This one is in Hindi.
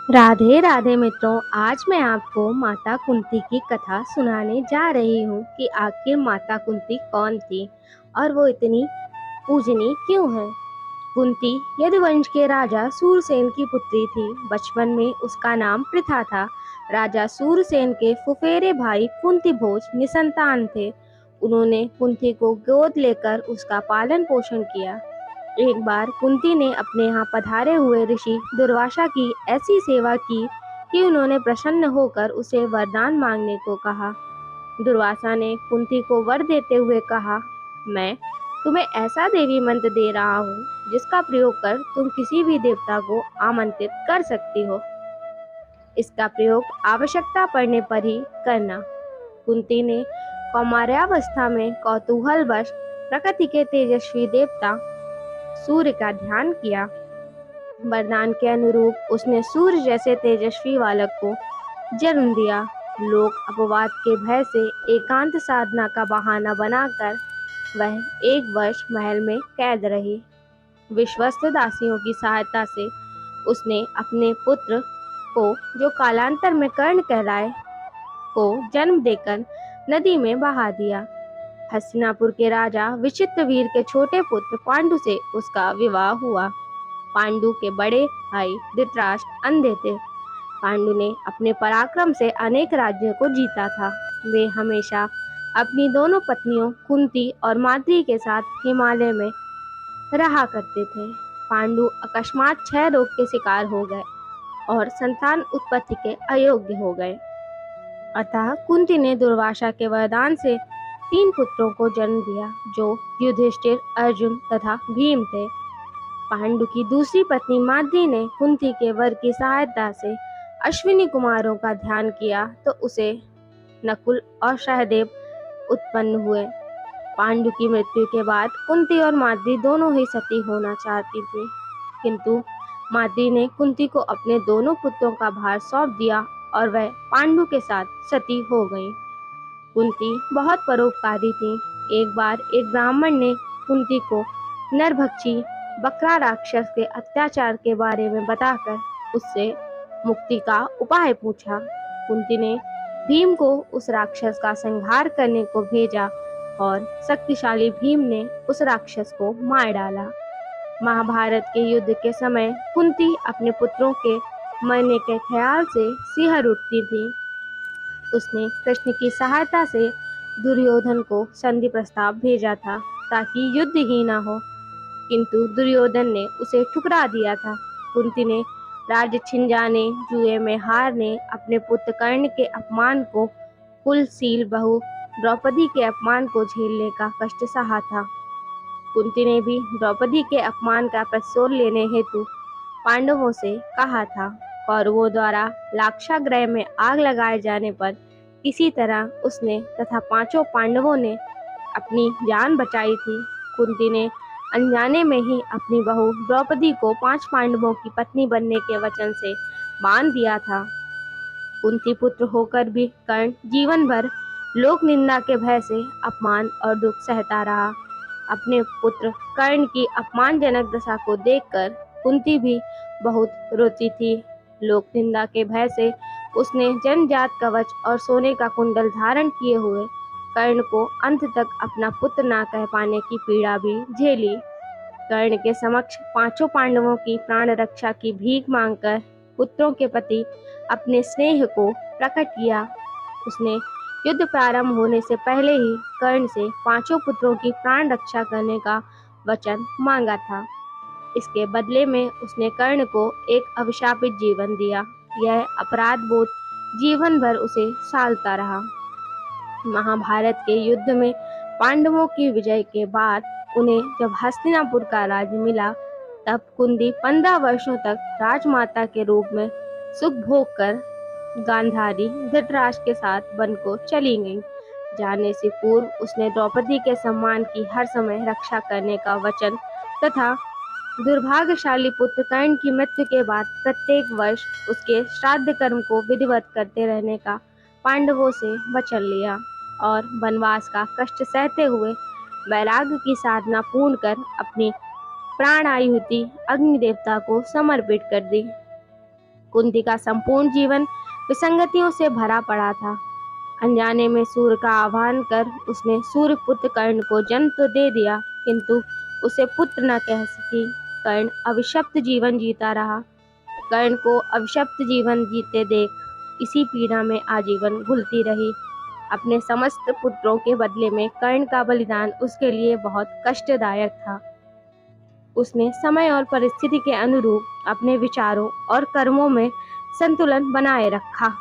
राधे राधे मित्रों। आज मैं आपको माता कुंती की कथा सुनाने जा रही हूँ कि आखिर माता कुंती कौन थी और वो इतनी पूजनीय क्यों है। कुंती यदुवंश के राजा सूरसेन की पुत्री थी। बचपन में उसका नाम प्रथा था। राजा सूरसेन के फुफेरे भाई कुंती भोज निसंतान थे। उन्होंने कुंती को गोद लेकर उसका पालन पोषण किया। एक बार कुंती ने अपने यहाँ पधारे हुए ऋषि दुर्वासा की ऐसी सेवा की कि उन्होंने प्रसन्न होकर उसे वरदान मांगने को कहा। दुर्वासा ने कुंती को वर देते हुए कहा, मैं तुम्हें ऐसा देवी मंत्र दे रहा हूँ जिसका प्रयोग कर तुम किसी भी देवता को आमंत्रित कर सकती हो। इसका प्रयोग आवश्यकता पड़ने पर ही करना। कुंती ने कौमार्यावस्था में कौतूहलवश प्रकृति के तेजस्वी देवता सूर्य का ध्यान किया। वरदान के अनुरूप उसने सूर्य जैसे तेजस्वी बालक को जन्म दिया। लोग अपवाद के भय से एकांत साधना का बहाना बनाकर वह 1 वर्ष महल में कैद रही। विश्वस्त दासियों की सहायता से उसने अपने पुत्र को, जो कालांतर में कर्ण कहलाए, को जन्म देकर नदी में बहा दिया। हस्तिनापुर के राजा विचित्रवीर के छोटे पुत्र पांडु से उसका विवाह हुआ। पांडु के बड़े भाई धृतराष्ट्र अंधे थे। पांडु ने अपने पराक्रम से अनेक राज्यों को जीता था। वे हमेशा अपनी दोनों पत्नियों कुंती और माद्री के साथ हिमालय में रहा करते थे। पांडु अकस्मात क्षय रोग के शिकार हो गए और संतान उत्पत्ति के अयोग्य हो गए। अतः कुंती ने दुर्वासा के वरदान से 3 पुत्रों को जन्म दिया, जो युधिष्ठिर, अर्जुन तथा भीम थे। पांडु की दूसरी पत्नी माद्री ने कुंती के वर की सहायता से अश्विनी कुमारों का ध्यान किया तो उसे नकुल और सहदेव उत्पन्न हुए। पांडु की मृत्यु के बाद कुंती और माद्री दोनों ही सती होना चाहती थी, किंतु माद्री ने कुंती को अपने दोनों पुत्रों का भार सौंप दिया और वह पांडु के साथ सती हो गई। कुंती बहुत परोपकारी थी। एक बार एक ब्राह्मण ने कुंती को नरभक्षी बकरा राक्षस के अत्याचार के बारे में बताकर उससे मुक्ति का उपाय पूछा। कुंती ने भीम को उस राक्षस का संहार करने को भेजा और शक्तिशाली भीम ने उस राक्षस को मार डाला। महाभारत के युद्ध के समय कुंती अपने पुत्रों के मरने के ख्याल से सिहर उठती थी। उसने कृष्ण की सहायता से दुर्योधन को संधि प्रस्ताव भेजा था ताकि युद्ध ही न हो, किंतु दुर्योधन ने उसे ठुकरा दिया था। कुंती ने राज्य छिन जाने, जुए में हारने, अपने पुत्र कर्ण के अपमान को, कुलशील बहू द्रौपदी के अपमान को झेलने का कष्ट सहा था। कुंती ने भी द्रौपदी के अपमान का प्रतिशोध लेने हेतु पांडवों से कहा था। कौरवों द्वारा लाक्षागृह में आग लगाए जाने पर किसी तरह उसने तथा 5 पांडवों ने अपनी जान बचाई थी। कुंती ने अनजाने में ही अपनी बहू द्रौपदी को 5 पांडवों की पत्नी बनने के वचन से बांध दिया था। कुंती पुत्र होकर भी कर्ण जीवन भर लोक निंदा के भय से अपमान और दुख सहता रहा। अपने पुत्र कर्ण की अपमानजनक दशा को देखकर कुंती भी बहुत रोती थी। लोक निंदा के भय से उसने जन्मजात कवच और सोने का कुंडल धारण किए हुए कर्ण को अंत तक अपना पुत्र ना कह पाने की पीड़ा भी झेली। कर्ण के समक्ष 5 पांडवों की प्राण रक्षा की भीख मांगकर पुत्रों के प्रति अपने स्नेह को प्रकट किया। उसने युद्ध प्रारंभ होने से पहले ही कर्ण से 5 पुत्रों की प्राण रक्षा करने का वचन मांगा था। इसके बदले में उसने कर्ण को एक अभिशापित जीवन दिया। यह अपराध बोध जीवन भर उसे सालता रहा। महाभारत के युद्ध में पांडवों की विजय के बाद उन्हें जब हस्तिनापुर का राज्य मिला, तब कुंती 15 वर्षों तक राजमाता के रूप में सुख भोग कर गांधारी धृतराष्ट्र के साथ वन को चली गई। जाने से पूर्व उसने द्रौपदी के सम्मान की हर समय रक्षा करने का वचन तथा दुर्भाग्यशाली पुत्र कर्ण की मृत्यु के बाद प्रत्येक वर्ष उसके श्राद्ध कर्म को विधिवत करते रहने का पांडवों से वचन लिया और वनवास का कष्ट सहते हुए वैराग्य की साधना पूर्ण कर अपनी प्राण आहुति अग्नि देवता को समर्पित कर दी। कुंती का संपूर्ण जीवन विसंगतियों से भरा पड़ा था। अनजाने में सूर्य का आह्वान कर उसने सूर्यपुत्र कर्ण को जन्म तो दे दिया, किंतु उसे पुत्र न कह सकी। कर्ण अभिशप्त जीवन जीता रहा। कर्ण को अभिशप्त जीवन जीते देख इसी पीड़ा में आजीवन घुलती रही। अपने समस्त पुत्रों के बदले में कर्ण का बलिदान उसके लिए बहुत कष्टदायक था। उसने समय और परिस्थिति के अनुरूप अपने विचारों और कर्मों में संतुलन बनाए रखा।